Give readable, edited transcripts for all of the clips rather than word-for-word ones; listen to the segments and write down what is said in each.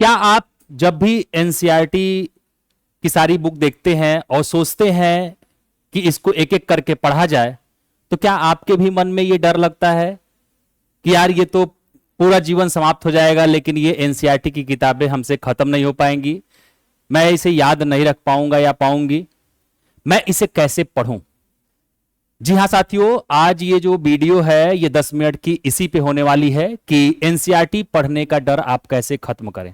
क्या आप जब भी एनसीईआरटी की सारी बुक देखते हैं और सोचते हैं कि इसको एक एक करके पढ़ा जाए, तो क्या आपके भी मन में ये डर लगता है कि यार ये तो पूरा जीवन समाप्त हो जाएगा, लेकिन ये एनसीईआरटी की किताबें हमसे खत्म नहीं हो पाएंगी, मैं इसे याद नहीं रख पाऊंगा या पाऊंगी, मैं इसे कैसे पढ़ूं? जी हां साथियों, आज ये जो वीडियो है ये 10 मिनट की इसी पे होने वाली है कि एनसीईआरटी पढ़ने का डर आप कैसे खत्म करें।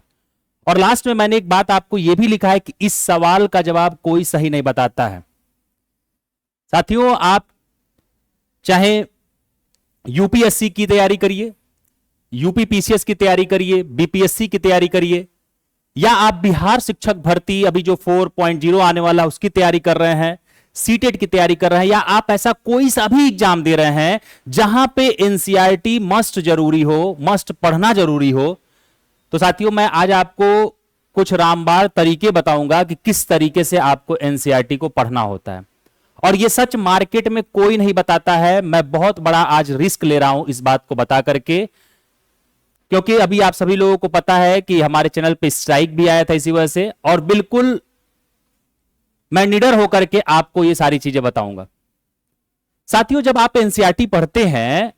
और लास्ट में मैंने एक बात आपको यह भी लिखा है कि इस सवाल का जवाब कोई सही नहीं बताता है। साथियों, आप चाहे यूपीएससी की तैयारी करिए, यूपी पीसीएस की तैयारी करिए, बीपीएससी की तैयारी करिए, या आप बिहार शिक्षक भर्ती अभी जो 4.0 आने वाला है उसकी तैयारी कर रहे हैं, सीटेट की तैयारी कर रहे हैं, या आप ऐसा कोई सा भी एग्जाम दे रहे हैं जहां पे एनसीईआरटी मस्ट जरूरी हो, मस्ट पढ़ना जरूरी हो, तो साथियों मैं आज आपको कुछ रामबाण तरीके बताऊंगा कि किस तरीके से आपको एनसीईआरटी को पढ़ना होता है। और यह सच मार्केट में कोई नहीं बताता है। मैं बहुत बड़ा आज रिस्क ले रहा हूं इस बात को बता करके, क्योंकि अभी आप सभी लोगों को पता है कि हमारे चैनल पे स्ट्राइक भी आया था इसी वजह से, और बिल्कुल मैं निडर होकर के आपको ये सारी चीजें बताऊंगा। साथियों, जब आप एनसीईआरटी पढ़ते हैं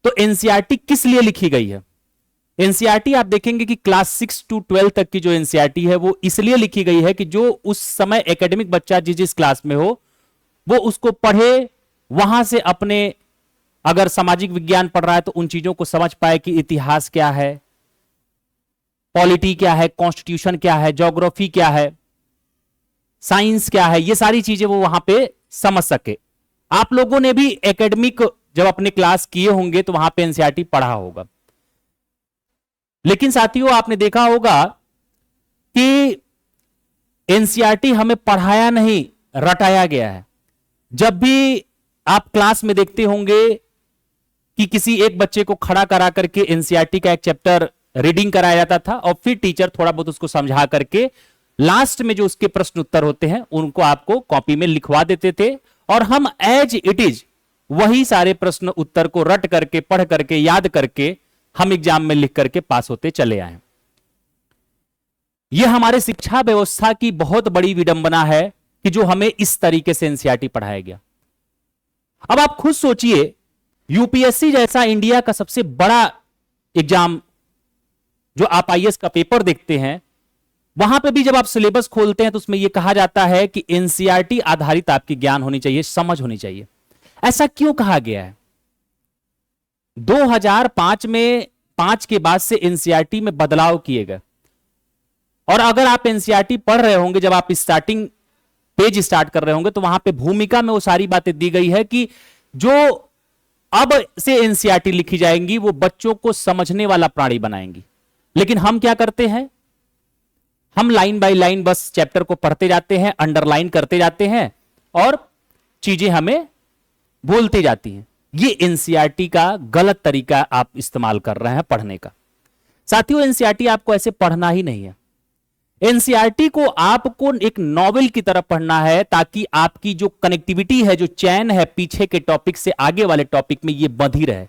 तो एनसीईआरटी किस लिए लिखी गई है? एनसीईआरटी आप देखेंगे कि क्लास 6 to 12 तक की जो एनसीईआरटी है वो इसलिए लिखी गई है कि जो उस समय एकेडमिक बच्चा जिस क्लास में हो वो उसको पढ़े, वहां से अपने अगर सामाजिक विज्ञान पढ़ रहा है तो उन चीजों को समझ पाए कि इतिहास क्या है, पॉलिटी क्या है, कॉन्स्टिट्यूशन क्या है, ज्योग्राफी क्या है, साइंस क्या है, ये सारी चीजें वो वहां पे समझ सके। आप लोगों ने भी एकेडमिक जब अपने क्लास किए होंगे तो वहां पे एनसीईआरटी पढ़ा होगा। लेकिन साथियों, आपने देखा होगा कि एनसीईआरटी हमें पढ़ाया नहीं, रटाया गया है। जब भी आप क्लास में देखते होंगे कि किसी एक बच्चे को खड़ा करा करके एनसीईआरटी का एक चैप्टर रीडिंग कराया जाता था और फिर टीचर थोड़ा बहुत उसको समझा करके लास्ट में जो उसके प्रश्न उत्तर होते हैं उनको आपको कॉपी में लिखवा देते थे, और हम एज इट इज वही सारे प्रश्न उत्तर को रट करके, पढ़ करके, याद करके हम एग्जाम में लिख करके पास होते चले आए। यह हमारे शिक्षा व्यवस्था की बहुत बड़ी विडंबना है कि जो हमें इस तरीके से एनसीईआरटी पढ़ाया गया। अब आप खुद सोचिए, यूपीएससी जैसा इंडिया का सबसे बड़ा एग्जाम, जो आप आईएएस का पेपर देखते हैं, वहां पे भी जब आप सिलेबस खोलते हैं तो उसमें यह कहा जाता है कि एनसीईआरटी आधारित आपकी ज्ञान होनी चाहिए, समझ होनी चाहिए। ऐसा क्यों कहा गया है? 2005 में 5 के बाद से एनसीईआरटी में बदलाव किए गए, और अगर आप एनसीईआरटी पढ़ रहे होंगे, जब आप स्टार्टिंग पेज स्टार्ट कर रहे होंगे तो वहां पे भूमिका में वो सारी बातें दी गई है कि जो अब से एनसीईआरटी लिखी जाएंगी वो बच्चों को समझने वाला प्राणी बनाएंगी। लेकिन हम क्या करते हैं? हम लाइन बाय लाइन बस चैप्टर को पढ़ते जाते हैं, अंडरलाइन करते जाते हैं और चीजें हमें भूलती जाती हैं। ये एनसीईआरटी का गलत तरीका आप इस्तेमाल कर रहे हैं पढ़ने का। साथियों, एनसीईआरटी आपको ऐसे पढ़ना ही नहीं है। एनसीईआरटी को आपको एक नॉवेल की तरह पढ़ना है, ताकि आपकी जो कनेक्टिविटी है, जो चैन है पीछे के टॉपिक से आगे वाले टॉपिक में, ये बंधी रहे।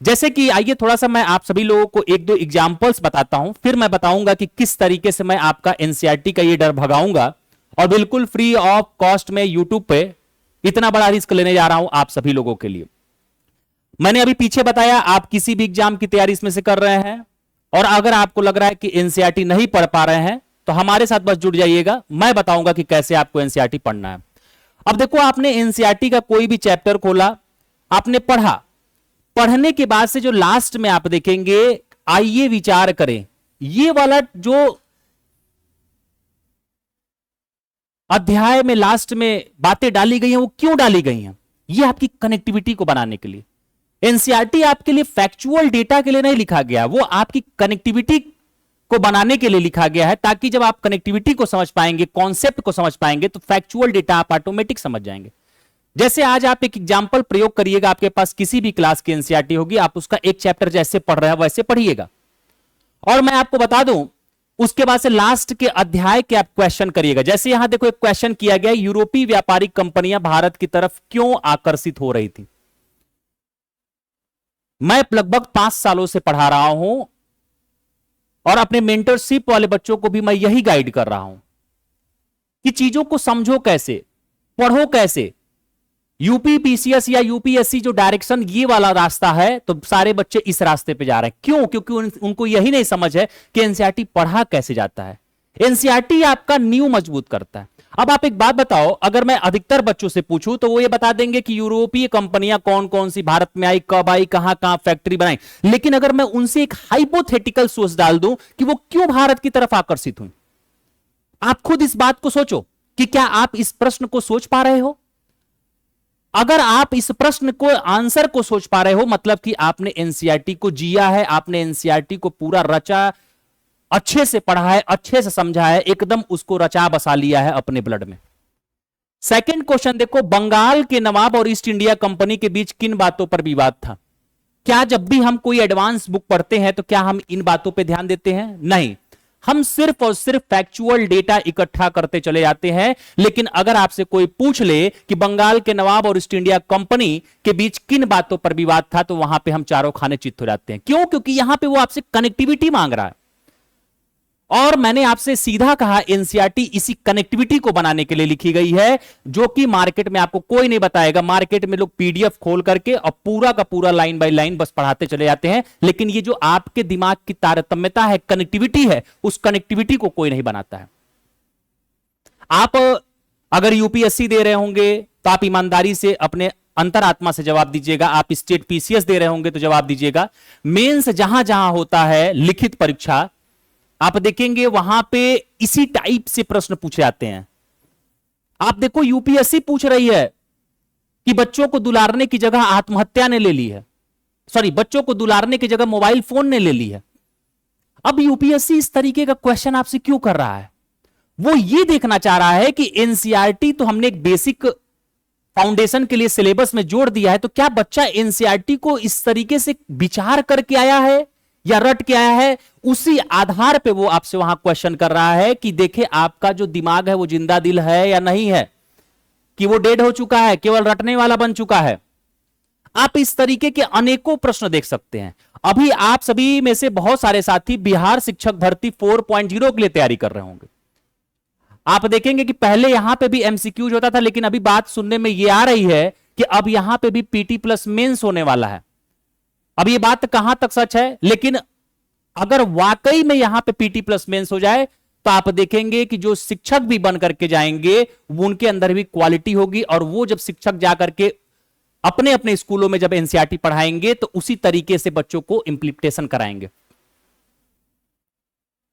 जैसे कि आइए थोड़ा सा मैं आप सभी लोगों को एक दो एग्जांपल्स बताता हूं, फिर मैं बताऊंगा कि किस तरीके से मैं आपका एनसीईआरटी का ये डर भगाऊंगा, और बिल्कुल फ्री ऑफ कॉस्ट में यूट्यूब पे इतना बड़ा रिस्क लेने जा रहा हूं आप सभी लोगों के लिए। मैंने अभी पीछे बताया, आप किसी भी एग्जाम की तैयारी इसमें से कर रहे हैं, और अगर आपको लग रहा है कि एनसीईआरटी नहीं पढ़ पा रहे हैं तो हमारे साथ बस जुड़ जाइएगा, मैं बताऊंगा कि कैसे आपको एनसीईआरटी पढ़ना है। अब देखो, आपने एनसीईआरटी का कोई भी चैप्टर खोला, आपने पढ़ा, पढ़ने के बाद से जो लास्ट में आप देखेंगे, आइए विचार करें, ये वाला जो अध्याय में लास्ट में बातें डाली गई हैं वो क्यों डाली गई हैं? ये आपकी कनेक्टिविटी को बनाने के लिए। एनसीईआरटी आपके लिए फैक्चुअल डेटा के लिए नहीं लिखा गया, वो आपकी कनेक्टिविटी को बनाने के लिए लिखा गया है, ताकि जब आप कनेक्टिविटी को समझ पाएंगे, कॉन्सेप्ट को समझ पाएंगे, तो फैक्चुअल डेटा आप ऑटोमेटिक समझ जाएंगे। जैसे आज आप एक एग्जांपल प्रयोग करिएगा, आपके पास किसी भी क्लास की एनसीईआरटी होगी, आप उसका एक चैप्टर जैसे पढ़ रहे हैं वैसे पढ़िएगा, और मैं आपको बता दूं उसके बाद से लास्ट के अध्याय के आप क्वेश्चन करिएगा। जैसे यहां देखो एक क्वेश्चन किया गया, यूरोपीय व्यापारिक कंपनियां भारत की तरफ क्यों आकर्षित हो रही थी? मैं लगभग 5 सालों से पढ़ा रहा हूं और अपने मेंटरशिप वाले बच्चों को भी मैं यही गाइड कर रहा हूं कि चीजों को समझो कैसे, पढ़ो कैसे। यूपी पीसीएस या यूपीएससी जो डायरेक्शन ये वाला रास्ता है, तो सारे बच्चे इस रास्ते पे जा रहे हैं। क्यों? क्योंकि उनको यही नहीं समझ है कि एनसीईआरटी पढ़ा कैसे जाता है। एनसीईआरटी आपका नींव मजबूत करता है। अब आप एक बात बताओ, अगर मैं अधिकतर बच्चों से पूछूं तो वो ये बता देंगे कि यूरोपीय कंपनियां कौन कौन सी भारत में आई, कब आई, कहां कहां फैक्ट्री बनाई। लेकिन अगर मैं उनसे एक हाइपोथेटिकल सोच डाल दूं कि वो क्यों भारत की तरफ आकर्षित हुई, आप खुद इस बात को सोचो कि क्या आप इस प्रश्न को सोच पा रहे हो? अगर आप इस प्रश्न को, आंसर को सोच पा रहे हो, मतलब कि आपने एनसीईआरटी को जिया है, आपने एनसीईआरटी को पूरा रचा, अच्छे से पढ़ा है, अच्छे से समझा है, एकदम उसको रचा बसा लिया है अपने ब्लड में। सेकंड क्वेश्चन देखो, बंगाल के नवाब और ईस्ट इंडिया कंपनी के बीच किन बातों पर विवाद था? क्या जब भी हम कोई एडवांस बुक पढ़ते हैं तो क्या हम इन बातों पर ध्यान देते हैं? नहीं, हम सिर्फ और सिर्फ फैक्चुअल डेटा इकट्ठा करते चले जाते हैं। लेकिन अगर आपसे कोई पूछ ले कि बंगाल के नवाब और ईस्ट इंडिया कंपनी के बीच किन बातों पर विवाद था, तो वहां पे हम चारों खाने चित्त हो जाते हैं। क्यों? क्योंकि यहां पे वो आपसे कनेक्टिविटी मांग रहा है। और मैंने आपसे सीधा कहा, एनसीईआरटी इसी कनेक्टिविटी को बनाने के लिए लिखी गई है, जो कि मार्केट में आपको कोई नहीं बताएगा। मार्केट में लोग पीडीएफ खोल करके और पूरा का पूरा लाइन बाय लाइन बस पढ़ाते चले जाते हैं। लेकिन ये जो आपके दिमाग की तारतम्यता है, कनेक्टिविटी है, उस कनेक्टिविटी को कोई नहीं बनाता है। आप अगर यूपीएससी दे रहे होंगे तो आप ईमानदारी से अपने अंतरात्मा से जवाब दीजिएगा। आप स्टेट पीसीएस दे रहे होंगे तो जवाब दीजिएगा। मेंस जहां जहां होता है लिखित परीक्षा, आप देखेंगे वहां पे इसी टाइप से प्रश्न पूछे जाते हैं। आप देखो, यूपीएससी पूछ रही है कि बच्चों को दुलारने की जगह आत्महत्या ने ले ली है, सॉरी, बच्चों को दुलारने की जगह मोबाइल फोन ने ले ली है। अब यूपीएससी इस तरीके का क्वेश्चन आपसे क्यों कर रहा है? वो ये देखना चाह रहा है कि एनसीईआरटी तो हमने एक बेसिक फाउंडेशन के लिए सिलेबस में जोड़ दिया है, तो क्या बच्चा एनसीईआरटी को इस तरीके से विचार करके आया है या रट के आया है? उसी आधार पे वो आपसे वहां क्वेश्चन कर रहा है कि देखे आपका जो दिमाग है वो जिंदा दिल है या नहीं है, कि वो डेड हो चुका है, केवल रटने वाला बन चुका है। आप इस तरीके के अनेकों प्रश्न देख सकते हैं। अभी आप सभी में से बहुत सारे साथी बिहार शिक्षक भर्ती 4.0 के लिए तैयारी कर रहे होंगे। आप देखेंगे कि पहले यहां पे भी एमसीक्यूज होता था, लेकिन अभी बात सुनने में यह आ रही है कि अब यहां पे भी पीटी प्लस मेंस होने वाला है। अब ये बात कहां तक सच है, लेकिन अगर वाकई में यहां पे पीटी प्लस मेंस हो जाए तो आप देखेंगे कि जो शिक्षक भी बन करके जाएंगे वो उनके अंदर भी क्वालिटी होगी, और वो जब शिक्षक जाकर के अपने अपने स्कूलों में जब एनसीईआरटी पढ़ाएंगे तो उसी तरीके से बच्चों को इंप्लीमेंटेशन कराएंगे।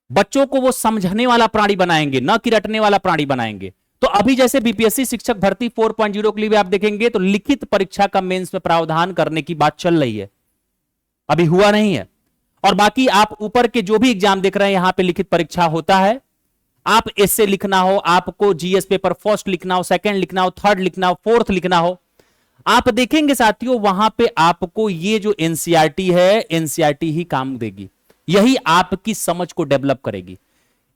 बच्चों को वो समझने वाला प्राणी बनाएंगे, न कि रटने वाला प्राणी बनाएंगे। तो अभी जैसे बीपीएससी शिक्षक भर्ती 4.0 के लिए भी आप देखेंगे तो लिखित परीक्षा का मेंस में प्रावधान करने की बात चल रही है, अभी हुआ नहीं है। और बाकी आप ऊपर के जो भी एग्जाम देख रहे हैं, यहां पे लिखित परीक्षा होता है। आप एस्से लिखना हो, आपको जीएस पेपर फर्स्ट लिखना हो, सेकंड लिखना हो, थर्ड लिखना हो, फोर्थ लिखना हो, आप देखेंगे साथियों वहां पे आपको ये जो एनसीईआरटी है, एनसीईआरटी ही काम देगी, यही आपकी समझ को डेवलप करेगी।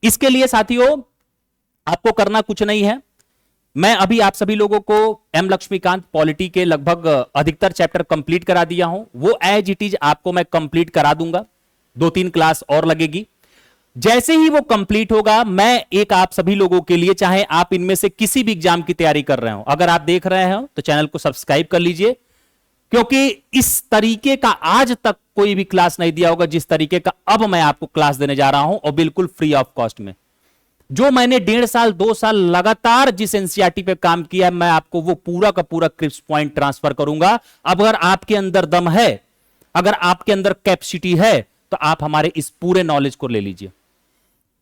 इसके लिए साथियों आपको करना कुछ नहीं है। मैं अभी आप सभी लोगों को एम लक्ष्मीकांत पॉलिटी के लगभग अधिकतर चैप्टर कंप्लीट करा दिया हूं। वो एज इट इज आपको मैं कंप्लीट करा दूंगा, 2-3 क्लास और लगेगी। जैसे ही वो कंप्लीट होगा, मैं एक आप सभी लोगों के लिए, चाहे आप इनमें से किसी भी एग्जाम की तैयारी कर रहे हो, अगर आप देख रहे हो तो चैनल को सब्सक्राइब कर लीजिए, क्योंकि इस तरीके का आज तक कोई भी क्लास नहीं दिया होगा जिस तरीके का अब मैं आपको क्लास देने जा रहा हूं, और बिल्कुल फ्री ऑफ कॉस्ट में। जो मैंने 1.5 साल 2 साल लगातार जिस एनसीईआरटी पे काम किया है, मैं आपको वो पूरा का पूरा क्रिप्स पॉइंट ट्रांसफर करूंगा। अगर आपके अंदर दम है, अगर आपके अंदर कैपेसिटी है, तो आप हमारे इस पूरे नॉलेज को ले लीजिए,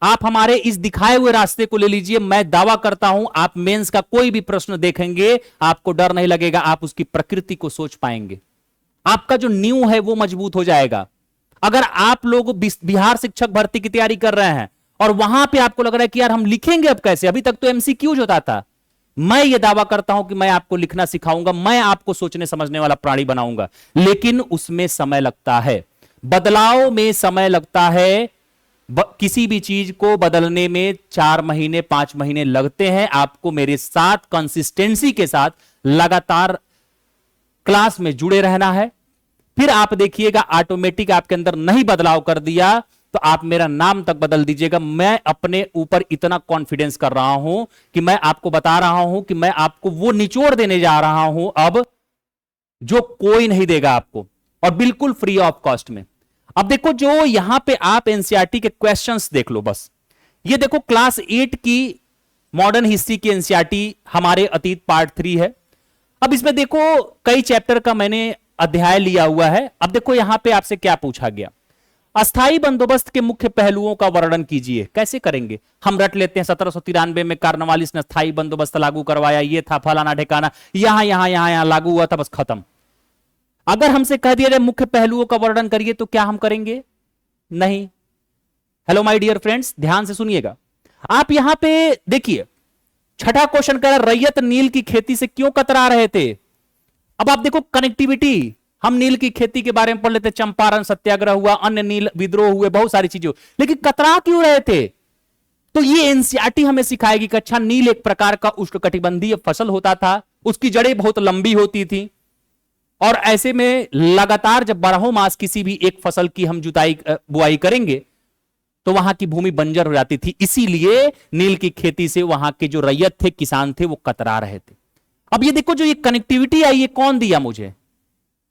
आप हमारे इस दिखाए हुए रास्ते को ले लीजिए। मैं दावा करता हूं, आप मेंस का कोई भी प्रश्न देखेंगे, आपको डर नहीं लगेगा, आप उसकी प्रकृति को सोच पाएंगे, आपका जो नींव है वो मजबूत हो जाएगा। अगर आप लोग बिहार शिक्षक भर्ती की तैयारी कर रहे हैं और वहां पे आपको लग रहा है कि यार हम लिखेंगे अब कैसे, अभी तक तो एमसीक्यूज होता था, मैं ये दावा करता हूं कि मैं आपको लिखना सिखाऊंगा, मैं आपको सोचने समझने वाला प्राणी बनाऊंगा। लेकिन उसमें समय लगता है, बदलाव में समय लगता है। किसी भी चीज को बदलने में 4 महीने 5 महीने लगते हैं। आपको मेरे साथ कंसिस्टेंसी के साथ लगातार क्लास में जुड़े रहना है। फिर आप देखिएगा ऑटोमेटिक आपके अंदर नहीं बदलाव कर दिया तो आप मेरा नाम तक बदल दीजिएगा। मैं अपने ऊपर इतना कॉन्फिडेंस कर रहा हूं कि मैं आपको बता रहा हूं कि मैं आपको वो निचोड़ देने जा रहा हूं अब जो कोई नहीं देगा आपको, और बिल्कुल फ्री ऑफ कॉस्ट में। अब देखो, जो यहां पे आप एनसीईआरटी के क्वेश्चंस देख लो बस। ये देखो क्लास 8 की मॉडर्न हिस्ट्री की एनसीईआरटी हमारे अतीत पार्ट 3 है। अब इसमें देखो कई चैप्टर का मैंने अध्याय लिया हुआ है। अब देखो यहां पे आपसे क्या पूछा गया, अस्थाई बंदोबस्त के मुख्य पहलुओं का वर्णन कीजिए। कैसे करेंगे, हम रट लेते हैं 1793 में कार्नवालिस ने अस्थाई बंदोबस्त लागू करवाया, ये था फलाना ठिकाना, यहां लागू हुआ था, बस खत्म। अगर हमसे कह दिया जाए मुख्य पहलुओं का वर्णन करिए तो क्या हम करेंगे? नहीं। हेलो माय डियर फ्रेंड्स, ध्यान से सुनिएगा। आप यहां पे देखिए, छठा क्वेश्चन कह रहा रैयत नील की खेती से क्यों कतरा रहे थे। अब आप देखो कनेक्टिविटी, हम नील की खेती के बारे में पढ़ लेते, चंपारण सत्याग्रह हुआ, अन्य नील विद्रोह हुए, बहुत सारी चीजें, लेकिन कतरा क्यों रहे थे? तो ये एनसीईआरटी हमें सिखाएगी कि अच्छा, नील एक प्रकार का उष्णकटिबंधीय फसल होता था, उसकी जड़ें बहुत लंबी होती थी, और ऐसे में लगातार जब 12 मास किसी भी एक फसल की हम जुताई बुआई करेंगे तो वहां की भूमि बंजर हो जाती थी। इसीलिए नील की खेती से वहां के जो रैयत थे, किसान थे, वो कतरा रहे थे। अब ये देखो, जो ये कनेक्टिविटी आई, ये कौन दिया मुझे?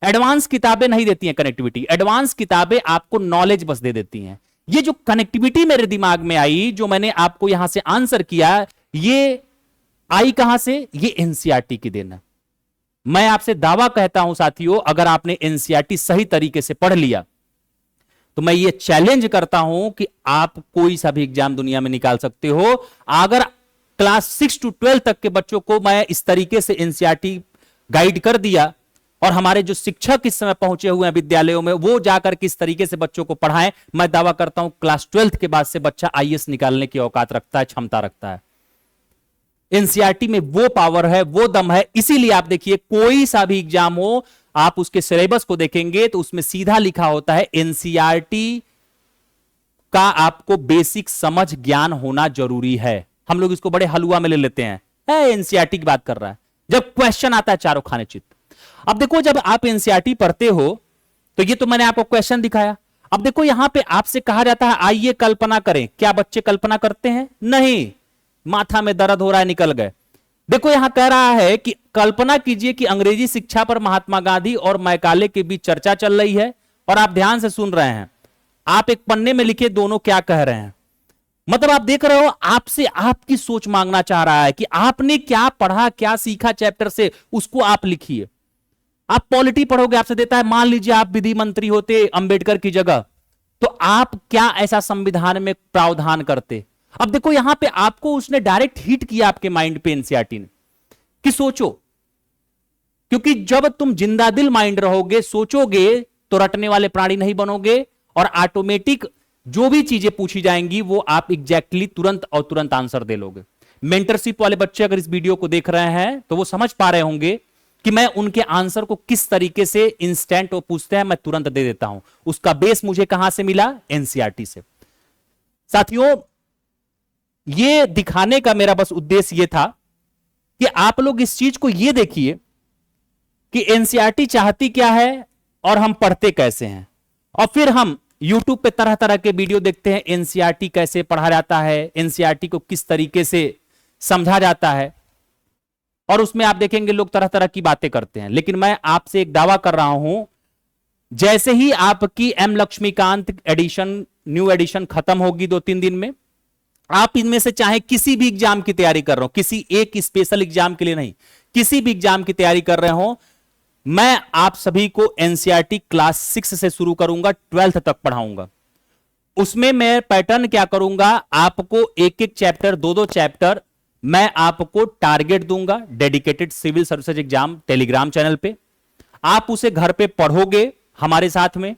एडवांस किताबें नहीं देती हैं कनेक्टिविटी, एडवांस किताबें आपको नॉलेज बस दे देती हैं। ये जो कनेक्टिविटी मेरे दिमाग में आई, जो मैंने आपको यहां से आंसर किया, ये आई कहां से? ये एनसीईआरटी की देन है। मैं आपसे दावा कहता हूं साथियों, अगर आपने एनसीईआरटी सही तरीके से पढ़ लिया तो मैं ये चैलेंज करता हूं कि आप कोई सा भी एग्जाम दुनिया में निकाल सकते हो। अगर क्लास 6 to 12 तक के बच्चों को मैं इस तरीके से एनसीईआरटी गाइड कर दिया, और हमारे जो शिक्षक इस समय पहुंचे हुए हैं विद्यालयों में, वो जाकर किस तरीके से बच्चों को पढ़ाएं, मैं दावा करता हूं क्लास 12 के बाद से बच्चा आईएएस निकालने की औकात रखता है, क्षमता रखता है। एनसीईआरटी में वो पावर है, वो दम है। इसीलिए आप देखिए, कोई सा भी एग्जाम हो, आप उसके सिलेबस को देखेंगे तो उसमें सीधा लिखा होता है एनसीईआरटी का आपको बेसिक समझ ज्ञान होना जरूरी है। हम लोग इसको बड़े हलुआ में ले लेते हैं, एनसीईआरटी की बात कर रहा है, जब क्वेश्चन आता है चारों खाने चित। अब देखो, जब आप एनसीईआरटी पढ़ते हो तो ये तो मैंने आपको क्वेश्चन दिखाया। अब देखो यहां पे आपसे कहा जाता है आइए कल्पना करें। क्या बच्चे कल्पना करते हैं? नहीं। माथा में दर्द हो रहा है, निकल गए। देखो यहां कह रहा है कि कल्पना कीजिए कि अंग्रेजी शिक्षा पर महात्मा गांधी और मैकाले के बीच चर्चा चल रही है, और आप ध्यान से सुन रहे हैं। आप एक पन्ने में लिखे दोनों क्या कह रहे हैं। मतलब आप देख रहे हो, आपसे आपकी सोच मांगना चाह रहा है कि आपने क्या पढ़ा, क्या सीखा चैप्टर से, उसको आप लिखिए। आप पॉलिटी पढ़ोगे, आपसे देता है मान लीजिए आप विधि मंत्री होते अंबेडकर की जगह, तो आप क्या ऐसा संविधान में प्रावधान करते। अब देखो यहां पे आपको उसने डायरेक्ट हिट किया आपके माइंड पे एनसीईआरटी ने, कि सोचो। क्योंकि जब तुम जिंदा दिल माइंड रहोगे, सोचोगे, तो रटने वाले प्राणी नहीं बनोगे, और ऑटोमेटिक जो भी चीजें पूछी जाएंगी वो आप एग्जैक्टली तुरंत और तुरंत आंसर दे लोगे। मेंटरशिप वाले बच्चे अगर इस वीडियो को देख रहे हैं तो वो समझ पा रहे होंगे कि मैं उनके आंसर को किस तरीके से इंस्टेंट वो पूछते हैं, मैं तुरंत दे देता हूं। उसका बेस मुझे कहां से मिला? एनसीईआरटी से। साथियों, ये दिखाने का मेरा बस उद्देश्य ये था कि आप लोग इस चीज को ये देखिए कि एनसीईआरटी चाहती क्या है और हम पढ़ते कैसे हैं। और फिर हम यूट्यूब पे तरह तरह के वीडियो देखते हैं, एनसीईआरटी कैसे पढ़ा जाता है, एनसीईआरटी को किस तरीके से समझा जाता है, और उसमें आप देखेंगे लोग तरह तरह की बातें करते हैं। लेकिन मैं आपसे एक दावा कर रहा हूं, जैसे ही आपकी M Laxmikanth edition, new edition खत्म होगी 2-3 दिन में, आप इनमें से चाहे किसी भी एग्जाम की तैयारी कर रहे हो, किसी एक स्पेशल एग्जाम के लिए नहीं, किसी भी एग्जाम की तैयारी कर रहे हो, मैं आप सभी को एनसीईआरटी क्लास 6 से शुरू करूंगा, 12th तक पढ़ाऊंगा। उसमें मैं पैटर्न क्या करूंगा, आपको एक एक चैप्टर, 2-2 चैप्टर मैं आपको टारगेट दूंगा, dedicated civil services exam Telegram channel पे। आप उसे घर पे पढ़ोगे हमारे साथ में।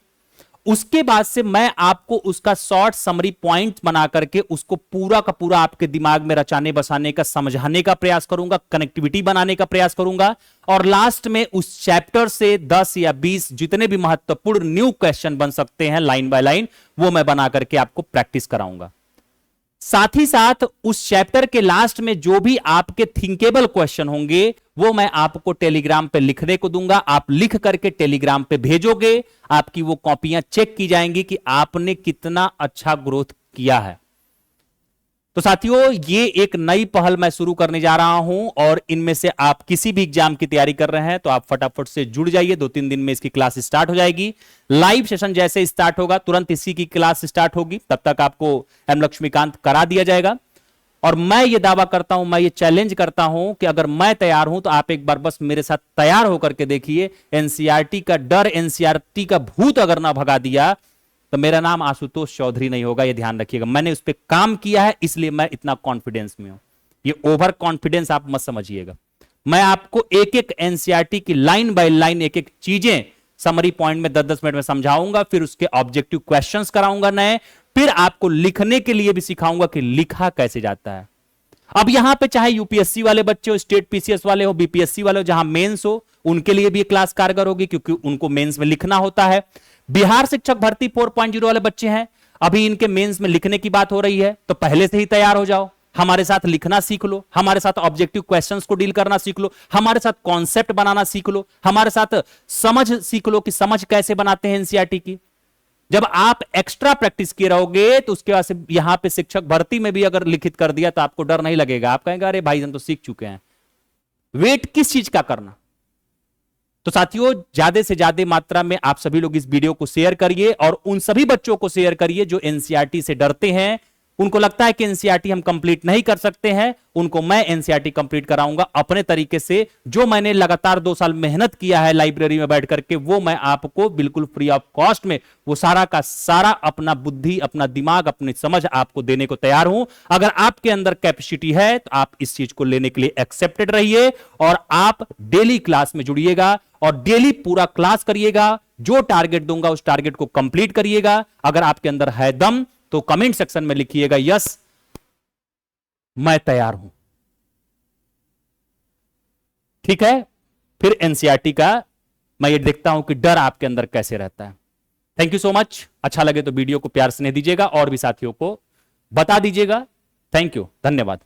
उसके बाद से मैं आपको उसका शॉर्ट समरी पॉइंट बना करके उसको पूरा का पूरा आपके दिमाग में रचाने बसाने का, समझाने का प्रयास करूंगा, कनेक्टिविटी बनाने का प्रयास करूंगा, और लास्ट में उस चैप्टर से 10 या 20 जितने भी महत्वपूर्ण न्यू क्वेश्चन बन सकते हैं लाइन बाय लाइन, वो मैं बना करके आपको प्रैक्टिस कराऊंगा। साथ ही साथ उस चैप्टर के लास्ट में जो भी आपके थिंकेबल क्वेश्चन होंगे वो मैं आपको टेलीग्राम पे लिखने को दूंगा। आप लिख करके टेलीग्राम पे भेजोगे, आपकी वो कॉपियां चेक की जाएंगी कि आपने कितना अच्छा ग्रोथ किया है। तो साथियों, ये एक नई पहल मैं शुरू करने जा रहा हूं और इनमें से आप किसी भी एग्जाम की तैयारी कर रहे हैं तो आप फटाफट से जुड़ जाइए। 2-3 दिन में इसकी क्लास स्टार्ट हो जाएगी। लाइव सेशन जैसे स्टार्ट होगा तुरंत इसी की क्लास स्टार्ट होगी। तब तक आपको एम लक्ष्मीकांत करा दिया जाएगा। और मैं ये दावा करता हूं, मैं ये चैलेंज करता हूं कि अगर मैं तैयार हूं तो आप एक बार बस मेरे साथ तैयार होकर के देखिए। एनसीईआरटी का डर, एनसीईआरटी का भूत अगर ना भगा दिया तो मेरा नाम आशुतोष चौधरी नहीं होगा, ये ध्यान रखिएगा। मैंने उस पर काम किया है, इसलिए मैं इतना कॉन्फिडेंस में हूं। ये ओवर कॉन्फिडेंस आप मत समझिएगा। मैं आपको एक एक एनसीईआरटी की लाइन बाय लाइन एक एक चीजें समरी पॉइंट में 10-10 मिनट में समझाऊंगा, फिर उसके ऑब्जेक्टिव क्वेश्चंस कराऊंगा नए, फिर आपको लिखने के लिए भी सिखाऊंगा कि लिखा कैसे जाता है। अब यहां पे चाहे यूपीएससी वाले बच्चे हो, स्टेट पीसीएस वाले हो, बीपीएससी वाले हो, जहां मेंस हो, उनके लिए भी क्लास कारगर होगी क्योंकि उनको मेंस में लिखना होता है। बिहार शिक्षक भर्ती 4.0 वाले बच्चे हैं, अभी इनके मेंस में लिखने की बात हो रही है, तो पहले से ही तैयार हो जाओ। हमारे साथ लिखना सीख लो, हमारे साथ ऑब्जेक्टिव क्वेश्चंस को डील करना सीख लो, हमारे साथ कॉन्सेप्ट बनाना सीख लो, हमारे साथ समझ सीख लो कि समझ कैसे बनाते हैं एनसीईआरटी की। जब आप एक्स्ट्रा प्रैक्टिस किए रहोगे तो उसके बाद से यहां पे शिक्षक भर्ती में भी अगर लिखित कर दिया तो आपको डर नहीं लगेगा। आप कहेंगे अरे भाई हम तो सीख चुके हैं, वेट किस चीज का करना। तो साथियों, ज्यादा से ज्यादा मात्रा में आप सभी लोग इस वीडियो को शेयर करिए और उन सभी बच्चों को शेयर करिए जो एनसीईआरटी से डरते हैं, उनको लगता है कि एनसीईआरटी हम कंप्लीट नहीं कर सकते हैं। उनको मैं एनसीईआरटी कंप्लीट कराऊंगा अपने तरीके से। जो मैंने लगातार 2 साल मेहनत किया है लाइब्रेरी में बैठ करके, वो मैं आपको बिल्कुल फ्री ऑफ कॉस्ट में वो सारा का सारा अपना बुद्धि, अपना दिमाग, अपनी समझ आपको देने को तैयार हूं। अगर आपके अंदर कैपेसिटी है तो आप इस चीज को लेने के लिए एक्सेप्टेड रहिए और आप डेली क्लास में जुड़िएगा और डेली पूरा क्लास करिएगा। जो टारगेट दूंगा उस टारगेट को कंप्लीट करिएगा। अगर आपके अंदर है दम तो कमेंट सेक्शन में लिखिएगा यस मैं तैयार हूं। ठीक है, फिर एनसीईआरटी का मैं ये देखता हूं कि डर आपके अंदर कैसे रहता है। Thank you so much. अच्छा लगे तो वीडियो को प्यार स्नेह दीजिएगा और भी साथियों को बता दीजिएगा। थैंक यू, धन्यवाद।